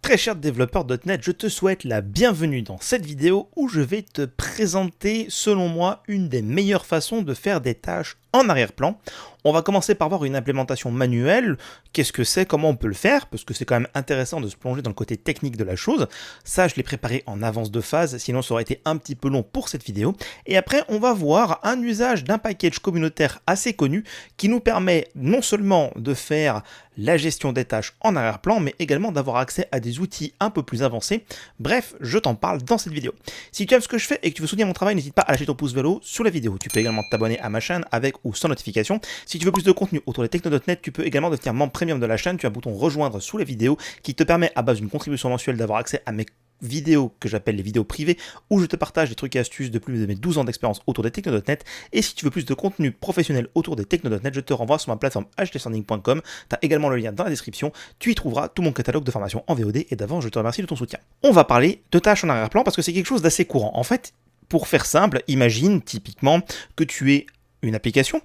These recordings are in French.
Très cher développeur .NET, je te souhaite la bienvenue dans cette vidéo où je vais te présenter, selon moi, une des meilleures façons de faire des tâches en arrière-plan. On va commencer par voir une implémentation manuelle. Qu'est-ce que c'est, comment on peut le faire, parce que c'est quand même intéressant de se plonger dans le côté technique de la chose. Ça, je l'ai préparé en avance de phase, sinon ça aurait été un petit peu long pour cette vidéo. Et après, on va voir un usage d'un package communautaire assez connu qui nous permet non seulement de faire la gestion des tâches en arrière-plan, mais également d'avoir accès à des outils un peu plus avancés. Bref, je t'en parle dans cette vidéo. Si tu aimes ce que je fais et que tu veux soutenir mon travail, n'hésite pas à lâcher ton pouce vers le haut sous la vidéo. Tu peux également t'abonner à ma chaîne avec ou sans notification. Si tu veux plus de contenu autour des techno.net, tu peux également devenir membre premium de la chaîne. Tu as un bouton rejoindre sous la vidéo qui te permet à base d'une contribution mensuelle d'avoir accès à mes vidéos que j'appelle les vidéos privées où je te partage des trucs et astuces de plus de mes 12 ans d'expérience autour des techno.net. Et si tu veux plus de contenu professionnel autour des techno.net, je te renvoie sur ma plateforme htsounding.com. Tu as également le lien dans la description. Tu y trouveras tout mon catalogue de formation en VOD et d'avance, je te remercie de ton soutien. On va parler de tâches en arrière-plan parce que c'est quelque chose d'assez courant. En fait, pour faire simple, imagine typiquement que tu aies une application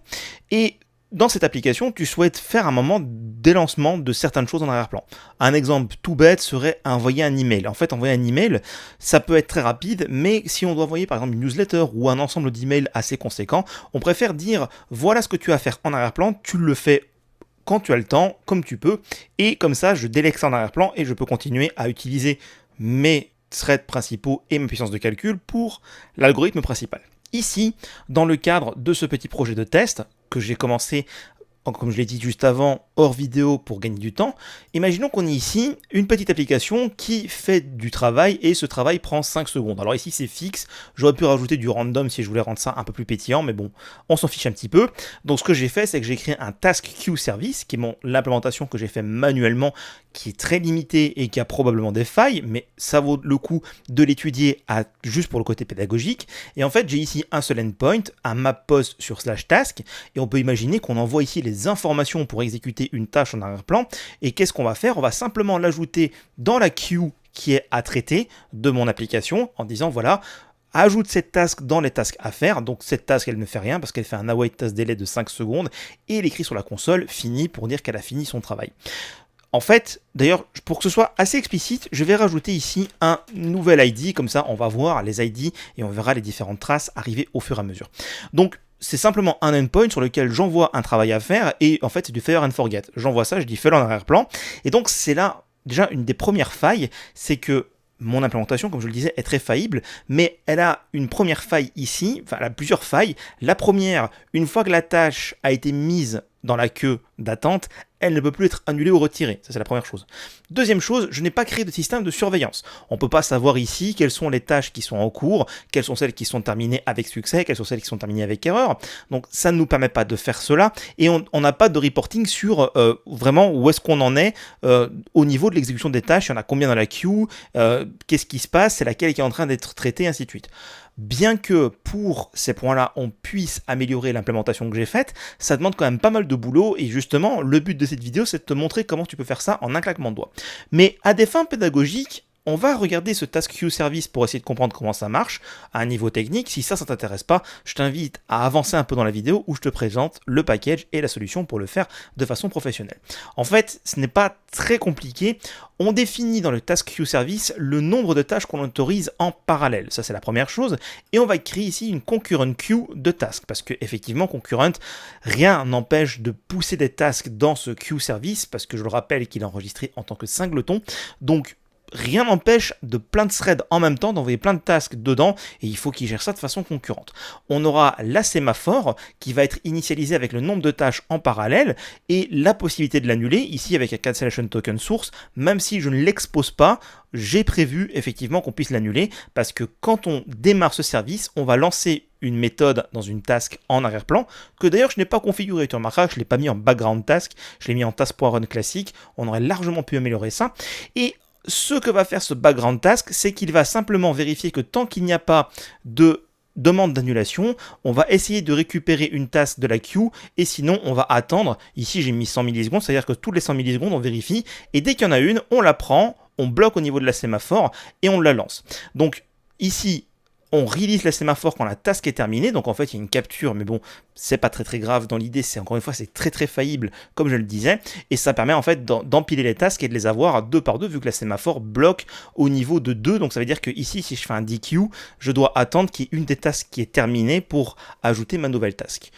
et dans cette application, tu souhaites faire un moment d'élancement de certaines choses en arrière-plan. Un exemple tout bête serait envoyer un email. En fait, envoyer un email, ça peut être très rapide, mais si on doit envoyer par exemple une newsletter ou un ensemble d'emails assez conséquent, on préfère dire voilà ce que tu as à faire en arrière-plan, tu le fais quand tu as le temps, comme tu peux, et comme ça, je délègue ça en arrière-plan et je peux continuer à utiliser mes threads principaux et ma puissance de calcul pour l'algorithme principal. Ici, dans le cadre de ce petit projet de test que j'ai commencé, comme je l'ai dit juste avant, hors vidéo pour gagner du temps, imaginons qu'on ait ici une petite application qui fait du travail et ce travail prend 5 secondes. Alors ici c'est fixe, j'aurais pu rajouter du random si je voulais rendre ça un peu plus pétillant, mais bon, on s'en fiche un petit peu. Donc ce que j'ai fait, c'est que j'ai créé un task queue service, qui est l'implémentation que j'ai fait manuellement, qui est très limitée et qui a probablement des failles, mais ça vaut le coup de l'étudier juste pour le côté pédagogique. Et en fait, j'ai ici un seul endpoint, un map post sur /task, et on peut imaginer qu'on envoie ici les informations pour exécuter une tâche en arrière-plan. Et qu'est-ce qu'on va faire? On va simplement l'ajouter dans la queue qui est à traiter de mon application en disant voilà, ajoute cette task dans les tasks à faire. Donc cette task, elle ne fait rien parce qu'elle fait un await task délai de 5 secondes et elle écrit sur la console fini pour dire qu'elle a fini son travail. En fait, d'ailleurs, pour que ce soit assez explicite, je vais rajouter ici un nouvel ID, comme ça on va voir les ID et on verra les différentes traces arriver au fur et à mesure. Donc, c'est simplement un endpoint sur lequel j'envoie un travail à faire et en fait c'est du fire and forget. J'envoie ça, je dis fais-le en arrière-plan et donc c'est là déjà une des premières failles, c'est que mon implémentation, comme je le disais, est très faillible, mais elle a une première faille ici, enfin elle a plusieurs failles. La première, une fois que la tâche a été mise dans la queue d'attente, elle ne peut plus être annulée ou retirée. Ça, c'est la première chose. Deuxième chose, je n'ai pas créé de système de surveillance. On ne peut pas savoir ici quelles sont les tâches qui sont en cours, quelles sont celles qui sont terminées avec succès, quelles sont celles qui sont terminées avec erreur. Donc, ça ne nous permet pas de faire cela et on n'a pas de reporting sur vraiment où est-ce qu'on en est au niveau de l'exécution des tâches. Il y en a combien dans la queue, qu'est-ce qui se passe, c'est laquelle qui est en train d'être traitée, ainsi de suite. Bien que pour ces points-là, on puisse améliorer l'implémentation que j'ai faite, ça demande quand même pas mal de boulot et justement, le but de cette vidéo, c'est de te montrer comment tu peux faire ça en un claquement de doigts. Mais à des fins pédagogiques, on va regarder ce task queue service pour essayer de comprendre comment ça marche à un niveau technique. Si ça t'intéresse pas, je t'invite à avancer un peu dans la vidéo où je te présente le package et la solution pour le faire de façon professionnelle. En fait, ce n'est pas très compliqué. On définit dans le task queue service le nombre de tâches qu'on autorise en parallèle. Ça, c'est la première chose. Et on va créer ici une concurrent queue de tasks parce que effectivement, concurrent, rien n'empêche de pousser des tasks dans ce queue service parce que je le rappelle qu'il est enregistré en tant que singleton. Donc, rien n'empêche de plein de threads en même temps d'envoyer plein de tasks dedans et il faut qu'il gère ça de façon concurrente. On aura la sémaphore qui va être initialisée avec le nombre de tâches en parallèle et la possibilité de l'annuler ici avec un cancellation token source. Même si je ne l'expose pas, j'ai prévu effectivement qu'on puisse l'annuler parce que quand on démarre ce service, on va lancer une méthode dans une task en arrière-plan que d'ailleurs je n'ai pas configuré. Tu remarqueras que je ne l'ai pas mis en background task, je l'ai mis en task.run classique. On aurait largement pu améliorer ça. Et ce que va faire ce background task, c'est qu'il va simplement vérifier que tant qu'il n'y a pas de demande d'annulation, on va essayer de récupérer une task de la queue et sinon on va attendre. Ici j'ai mis 100 millisecondes, c'est-à-dire que toutes les 100 millisecondes on vérifie et dès qu'il y en a une, on la prend, on bloque au niveau de la sémaphore et on la lance. Donc ici, On release la sémaphore quand la task est terminée, donc en fait il y a une capture, mais bon, c'est pas très grave dans l'idée, c'est encore une fois c'est très faillible comme je le disais, et ça permet en fait d'empiler les tasks et de les avoir deux par deux vu que la sémaphore bloque au niveau de 2, donc ça veut dire que ici si je fais un DQ, je dois attendre qu'il y ait une des tasks qui est terminée pour ajouter ma nouvelle task.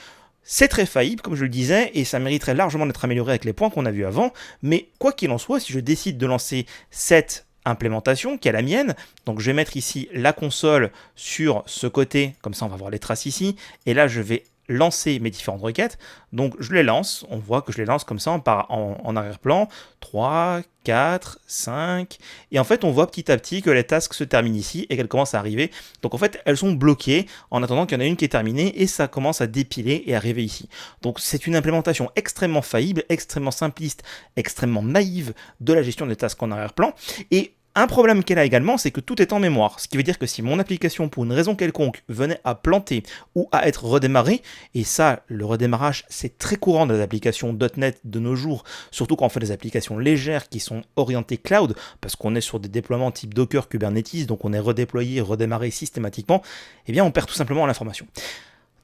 C'est très faillible, comme je le disais, et ça mériterait largement d'être amélioré avec les points qu'on a vus avant, mais quoi qu'il en soit, si je décide de lancer cette implémentation qui est la mienne, donc je vais mettre ici la console sur ce côté, comme ça on va voir les traces ici, et là je vais lancer mes différentes requêtes, donc je les lance, on voit que je les lance comme ça en arrière-plan, 3, 4, 5, et en fait on voit petit à petit que les tasks se terminent ici et qu'elles commencent à arriver, donc en fait elles sont bloquées en attendant qu'il y en a une qui est terminée et ça commence à dépiler et arriver ici. Donc c'est une implémentation extrêmement faillible, extrêmement simpliste, extrêmement naïve de la gestion des tasks en arrière-plan, et un problème qu'elle a également, c'est que tout est en mémoire, ce qui veut dire que si mon application, pour une raison quelconque, venait à planter ou à être redémarrée, et ça, le redémarrage, c'est très courant dans les applications .NET de nos jours, surtout quand on fait des applications légères qui sont orientées cloud, parce qu'on est sur des déploiements type Docker, Kubernetes, donc on est redéployé, redémarré systématiquement, eh bien on perd tout simplement l'information.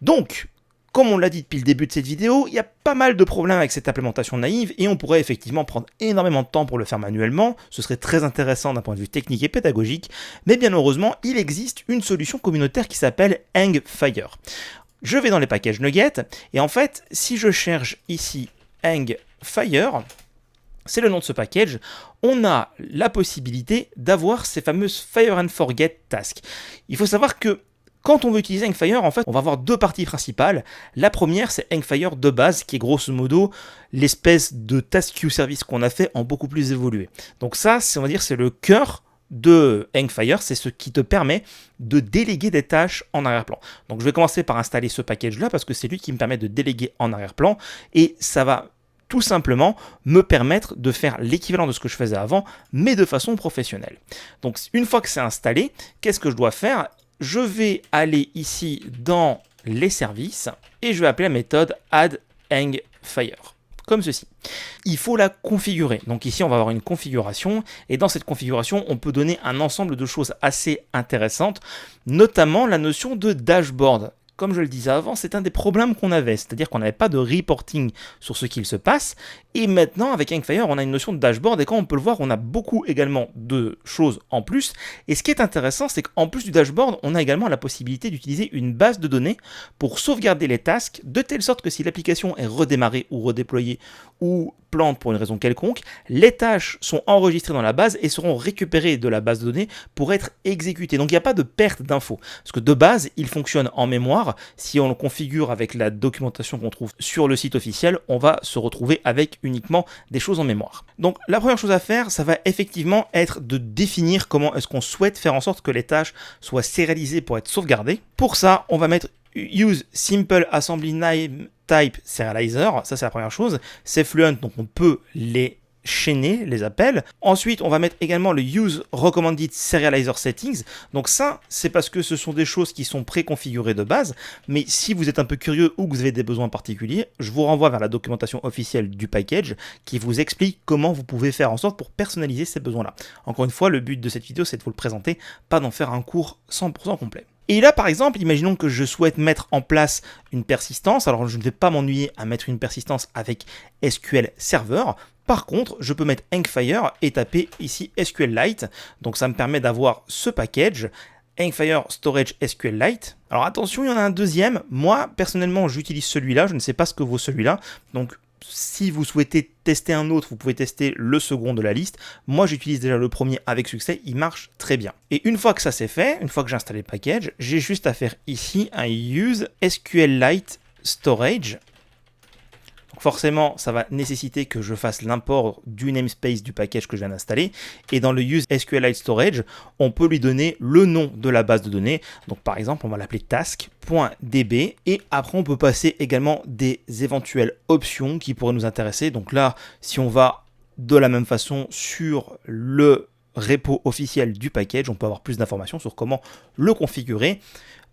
Donc, comme on l'a dit depuis le début de cette vidéo, il y a pas mal de problèmes avec cette implémentation naïve et on pourrait effectivement prendre énormément de temps pour le faire manuellement, ce serait très intéressant d'un point de vue technique et pédagogique, mais bien heureusement, il existe une solution communautaire qui s'appelle Hangfire. Je vais dans les packages Nuget et en fait, si je cherche ici Hangfire, c'est le nom de ce package, on a la possibilité d'avoir ces fameuses Fire and Forget tasks. Il faut savoir que quand on veut utiliser Hangfire, en fait, on va avoir deux parties principales. La première, c'est Hangfire de base, qui est grosso modo l'espèce de task queue service qu'on a fait en beaucoup plus évolué. Donc ça, on va dire, c'est le cœur de Hangfire, c'est ce qui te permet de déléguer des tâches en arrière-plan. Donc je vais commencer par installer ce package-là, parce que c'est lui qui me permet de déléguer en arrière-plan, et ça va tout simplement me permettre de faire l'équivalent de ce que je faisais avant, mais de façon professionnelle. Donc une fois que c'est installé, qu'est-ce que je dois faire ? Je vais aller ici dans les services et je vais appeler la méthode add_hangfire, comme ceci. Il faut la configurer. Donc ici, on va avoir une configuration et dans cette configuration, on peut donner un ensemble de choses assez intéressantes, notamment la notion de dashboard. Comme je le disais avant, c'est un des problèmes qu'on avait, c'est-à-dire qu'on n'avait pas de reporting sur ce qu'il se passe. Et maintenant, avec Hangfire, on a une notion de dashboard et quand on peut le voir, on a beaucoup également de choses en plus. Et ce qui est intéressant, c'est qu'en plus du dashboard, on a également la possibilité d'utiliser une base de données pour sauvegarder les tasks de telle sorte que si l'application est redémarrée ou redéployée ou plante pour une raison quelconque, les tâches sont enregistrées dans la base et seront récupérées de la base de données pour être exécutées. Donc il n'y a pas de perte d'infos. Parce que de base, il fonctionne en mémoire. Si on le configure avec la documentation qu'on trouve sur le site officiel, on va se retrouver avec uniquement des choses en mémoire. Donc la première chose à faire, ça va effectivement être de définir comment est-ce qu'on souhaite faire en sorte que les tâches soient sérialisées pour être sauvegardées. Pour ça, on va mettre Use Simple Assembly Name Type Serializer, ça c'est la première chose. C'est Fluent, donc on peut les chaîner, les appels. Ensuite, on va mettre également le Use Recommended Serializer Settings. Donc ça, c'est parce que ce sont des choses qui sont préconfigurées de base. Mais si vous êtes un peu curieux ou que vous avez des besoins particuliers, je vous renvoie vers la documentation officielle du package qui vous explique comment vous pouvez faire en sorte pour personnaliser ces besoins-là. Encore une fois, le but de cette vidéo, c'est de vous le présenter, pas d'en faire un cours 100% complet. Et là, par exemple, imaginons que je souhaite mettre en place une persistance. Alors, je ne vais pas m'ennuyer à mettre une persistance avec SQL Server. Par contre, je peux mettre Hangfire et taper ici SQLite. Donc, ça me permet d'avoir ce package, Hangfire Storage SQLite. Alors, attention, il y en a un deuxième. Moi, personnellement, j'utilise celui-là. Je ne sais pas ce que vaut celui-là. Donc, si vous souhaitez tester un autre, vous pouvez tester le second de la liste. Moi, j'utilise déjà le premier avec succès, il marche très bien. Et une fois que ça c'est fait, une fois que j'ai installé le package, j'ai juste à faire ici un Use SQLite Storage. Donc forcément, ça va nécessiter que je fasse l'import du namespace du package que je viens d'installer. Et dans le Use SQLite Storage, on peut lui donner le nom de la base de données. Donc par exemple, on va l'appeler task.db. Et après, on peut passer également des éventuelles options qui pourraient nous intéresser. Donc là, si on va de la même façon sur le repo officiel du package, on peut avoir plus d'informations sur comment le configurer.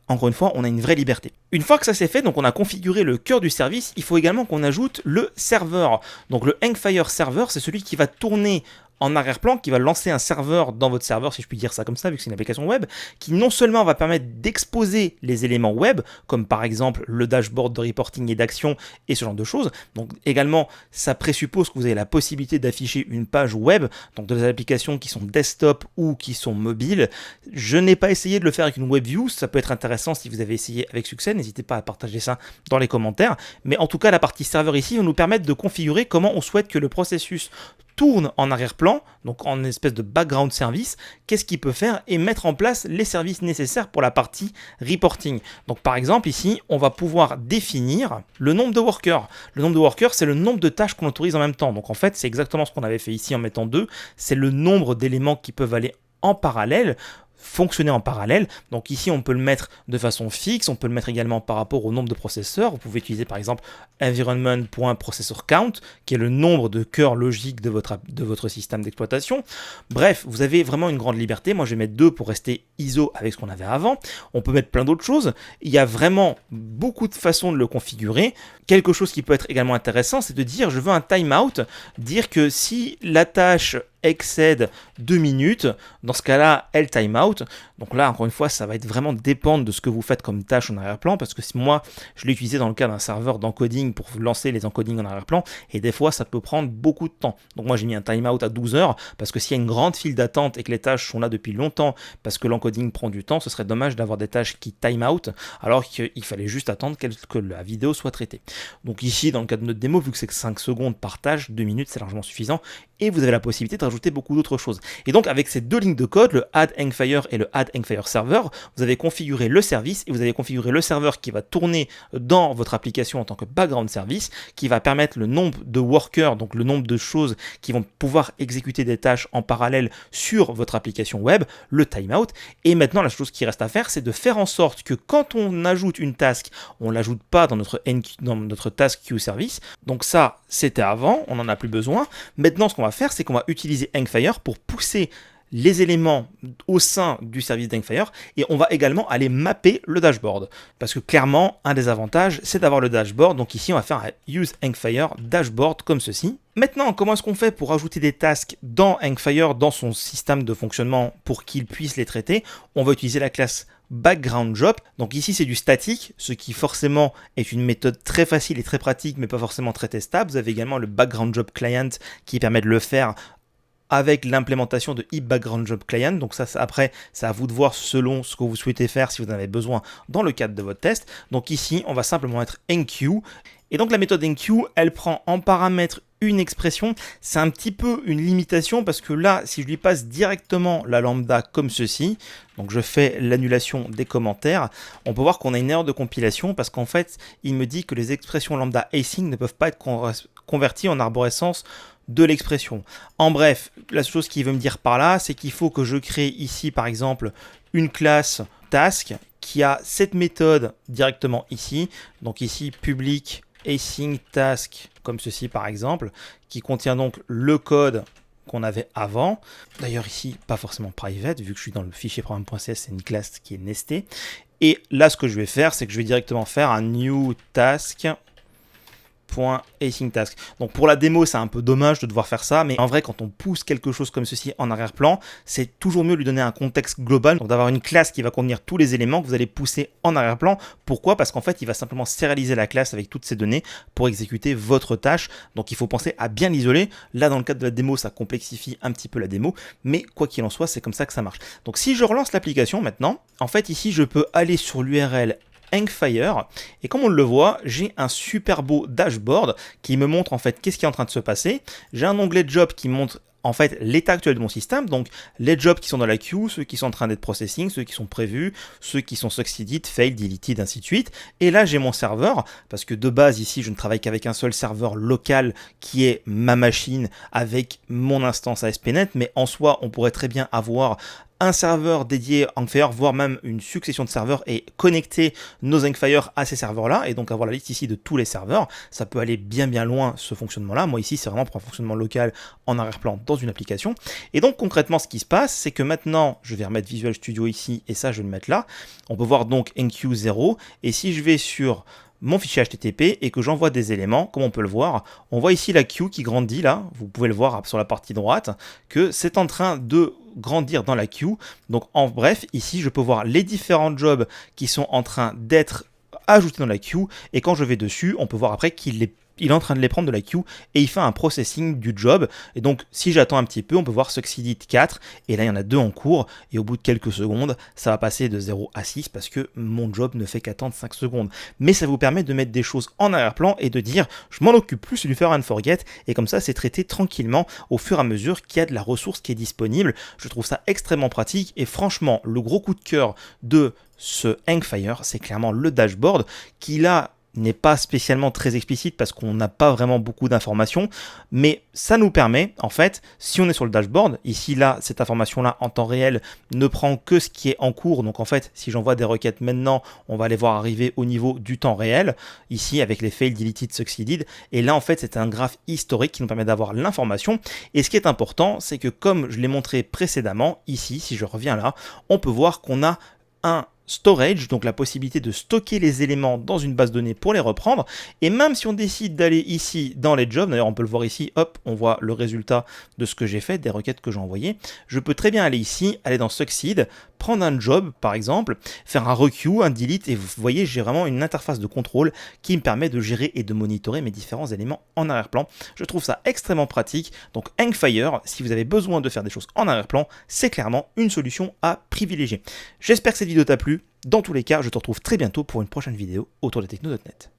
Encore une fois, on a une vraie liberté. Une fois que ça c'est fait, donc on a configuré le cœur du service, il faut également qu'on ajoute le serveur. Donc le Hangfire Server, c'est celui qui va tourner en arrière-plan qui va lancer un serveur dans votre serveur, si je puis dire ça comme ça, vu que c'est une application web, qui non seulement va permettre d'exposer les éléments web, comme par exemple le dashboard de reporting et d'action et ce genre de choses. Donc également, ça présuppose que vous avez la possibilité d'afficher une page web, donc des applications qui sont desktop ou qui sont mobiles. Je n'ai pas essayé de le faire avec une WebView, ça peut être intéressant si vous avez essayé avec succès, n'hésitez pas à partager ça dans les commentaires. Mais en tout cas, la partie serveur ici va nous permettre de configurer comment on souhaite que le processus tourne en arrière-plan, donc en espèce de background service, qu'est-ce qu'il peut faire et mettre en place les services nécessaires pour la partie reporting. Donc par exemple ici, on va pouvoir définir le nombre de workers. Le nombre de workers, c'est le nombre de tâches qu'on autorise en même temps. Donc en fait, c'est exactement ce qu'on avait fait ici en mettant 2, c'est le nombre d'éléments qui peuvent aller en parallèle, fonctionner en parallèle. Donc ici on peut le mettre de façon fixe, on peut le mettre également par rapport au nombre de processeurs. Vous pouvez utiliser par exemple environment.processor_count qui est le nombre de cœurs logiques de votre système d'exploitation. Bref, vous avez vraiment une grande liberté. Moi je vais mettre 2 pour rester ISO avec ce qu'on avait avant. On peut mettre plein d'autres choses. Il y a vraiment beaucoup de façons de le configurer. Quelque chose qui peut être également intéressant, c'est de dire je veux un timeout, dire que si la tâche excède 2 minutes, dans ce cas-là, elle timeout. Donc là, encore une fois, ça va être vraiment dépendre de ce que vous faites comme tâche en arrière-plan, parce que si moi, je l'ai utilisé dans le cas d'un serveur d'encoding pour lancer les encodings en arrière-plan, et des fois, ça peut prendre beaucoup de temps. Donc moi, j'ai mis un timeout à 12 heures, parce que s'il y a une grande file d'attente et que les tâches sont là depuis longtemps, parce que l'encoding prend du temps, ce serait dommage d'avoir des tâches qui timeout, alors qu'il fallait juste attendre que la vidéo soit traitée. Donc ici, dans le cas de notre démo, vu que c'est que 5 secondes par tâche, 2 minutes, c'est largement suffisant, et vous avez la possibilité de rajouter beaucoup d'autres choses. Et donc avec ces deux lignes de code, le add Hangfire et le add Hangfire server, vous avez configuré le service et vous avez configuré le serveur qui va tourner dans votre application en tant que background service, qui va permettre le nombre de workers, donc le nombre de choses qui vont pouvoir exécuter des tâches en parallèle sur votre application web, le timeout. Et maintenant la chose qui reste à faire, c'est de faire en sorte que quand on ajoute une task, on l'ajoute pas dans notre task queue service. Donc ça, c'était avant, on n'en a plus besoin. Maintenant, ce qu'on va faire, c'est qu'on va utiliser Hangfire pour pousser les éléments au sein du service d'Hangfire et on va également aller mapper le dashboard. Parce que clairement, un des avantages, c'est d'avoir le dashboard. Donc ici, on va faire un use Hangfire dashboard comme ceci. Maintenant, comment est-ce qu'on fait pour ajouter des tasks dans Hangfire, dans son système de fonctionnement pour qu'il puisse les traiter? On va utiliser la classe background job. Donc ici c'est du statique, ce qui forcément est une méthode très facile et très pratique mais pas forcément très testable. Vous avez également le background job client qui permet de le faire avec l'implémentation de heap background job client. Donc ça après c'est à vous de voir selon ce que vous souhaitez faire si vous en avez besoin dans le cadre de votre test. Donc ici on va simplement mettre enqueue. Et donc la méthode enqueue, elle prend en paramètre une expression. C'est un petit peu une limitation parce que là, si je lui passe directement la lambda comme ceci, donc je fais l'annulation des commentaires, on peut voir qu'on a une erreur de compilation parce qu'en fait, il me dit que les expressions lambda async ne peuvent pas être converties en arborescence de l'expression. En bref, la chose qu'il veut me dire par là, c'est qu'il faut que je crée ici, par exemple, une classe task qui a cette méthode directement ici. Donc ici, public async task, comme ceci par exemple, qui contient donc le code qu'on avait avant. D'ailleurs ici, pas forcément private, vu que je suis dans le fichier programme.cs, c'est une classe qui est nestée. Et là, ce que je vais faire, c'est que je vais directement faire un new task .async task. Donc pour la démo, c'est un peu dommage de devoir faire ça, mais en vrai, quand on pousse quelque chose comme ceci en arrière-plan, c'est toujours mieux de lui donner un contexte global, donc d'avoir une classe qui va contenir tous les éléments que vous allez pousser en arrière-plan. Pourquoi? Parce qu'en fait, il va simplement sérialiser la classe avec toutes ces données pour exécuter votre tâche. Donc il faut penser à bien l'isoler. Là, dans le cadre de la démo, ça complexifie un petit peu la démo, mais quoi qu'il en soit, c'est comme ça que ça marche. Donc si je relance l'application maintenant, en fait, ici, je peux aller sur l'URL Hangfire et comme on le voit, j'ai un super beau dashboard qui me montre en fait qu'est-ce qui est en train de se passer. J'ai un onglet job qui montre en fait l'état actuel de mon système, donc les jobs qui sont dans la queue, ceux qui sont en train d'être processing, ceux qui sont prévus, ceux qui sont succeeded, failed, deleted, ainsi de suite. Et là j'ai mon serveur, parce que de base ici je ne travaille qu'avec un seul serveur local qui est ma machine avec mon instance ASP.NET, mais en soi on pourrait très bien avoir un serveur dédié Hangfire, voire même une succession de serveurs et connecter nos Hangfire à ces serveurs-là et donc avoir la liste ici de tous les serveurs. Ça peut aller bien loin ce fonctionnement-là. Moi ici c'est vraiment pour un fonctionnement local en arrière-plan dans une application. Et donc concrètement ce qui se passe, c'est que maintenant je vais remettre Visual Studio ici et ça je vais le mettre là. On peut voir donc enqueue 0 et si je vais sur mon fichier HTTP et que j'envoie des éléments, comme on peut le voir, on voit ici la queue qui grandit là, vous pouvez le voir sur la partie droite, que c'est en train de grandir dans la queue. Donc en bref, ici je peux voir les différents jobs qui sont en train d'être ajoutés dans la queue, et quand je vais dessus, on peut voir après qu'il est en train de les prendre de la queue et il fait un processing du job. Et donc, si j'attends un petit peu, on peut voir Succeeded 4 et là, il y en a 2 en cours. Et au bout de quelques secondes, ça va passer de 0 à 6 parce que mon job ne fait qu'attendre 5 secondes. Mais ça vous permet de mettre des choses en arrière-plan et de dire, je m'en occupe plus, c'est du faire and forget. Et comme ça, c'est traité tranquillement au fur et à mesure qu'il y a de la ressource qui est disponible. Je trouve ça extrêmement pratique et franchement, le gros coup de cœur de ce Hangfire, c'est clairement le dashboard qui là n'est pas spécialement très explicite parce qu'on n'a pas vraiment beaucoup d'informations, mais ça nous permet, en fait, si on est sur le dashboard, ici, là, cette information-là, en temps réel, ne prend que ce qui est en cours, donc en fait, si j'envoie des requêtes maintenant, on va les voir arriver au niveau du temps réel, ici, avec les failed, deleted, succeeded, et là, en fait, c'est un graphe historique qui nous permet d'avoir l'information, et ce qui est important, c'est que comme je l'ai montré précédemment, ici, si je reviens là, on peut voir qu'on a un storage, donc la possibilité de stocker les éléments dans une base de données pour les reprendre, et même si on décide d'aller ici dans les jobs, d'ailleurs on peut le voir ici, hop, on voit le résultat de ce que j'ai fait, des requêtes que j'ai envoyées, je peux très bien aller ici, aller dans Succeed, prendre un job par exemple, faire un requeue, un delete, et vous voyez j'ai vraiment une interface de contrôle qui me permet de gérer et de monitorer mes différents éléments en arrière-plan. Je trouve ça extrêmement pratique, donc Hangfire, si vous avez besoin de faire des choses en arrière-plan, c'est clairement une solution à privilégier. J'espère que cette vidéo t'a plu. Dans tous les cas, je te retrouve très bientôt pour une prochaine vidéo autour de techno.net.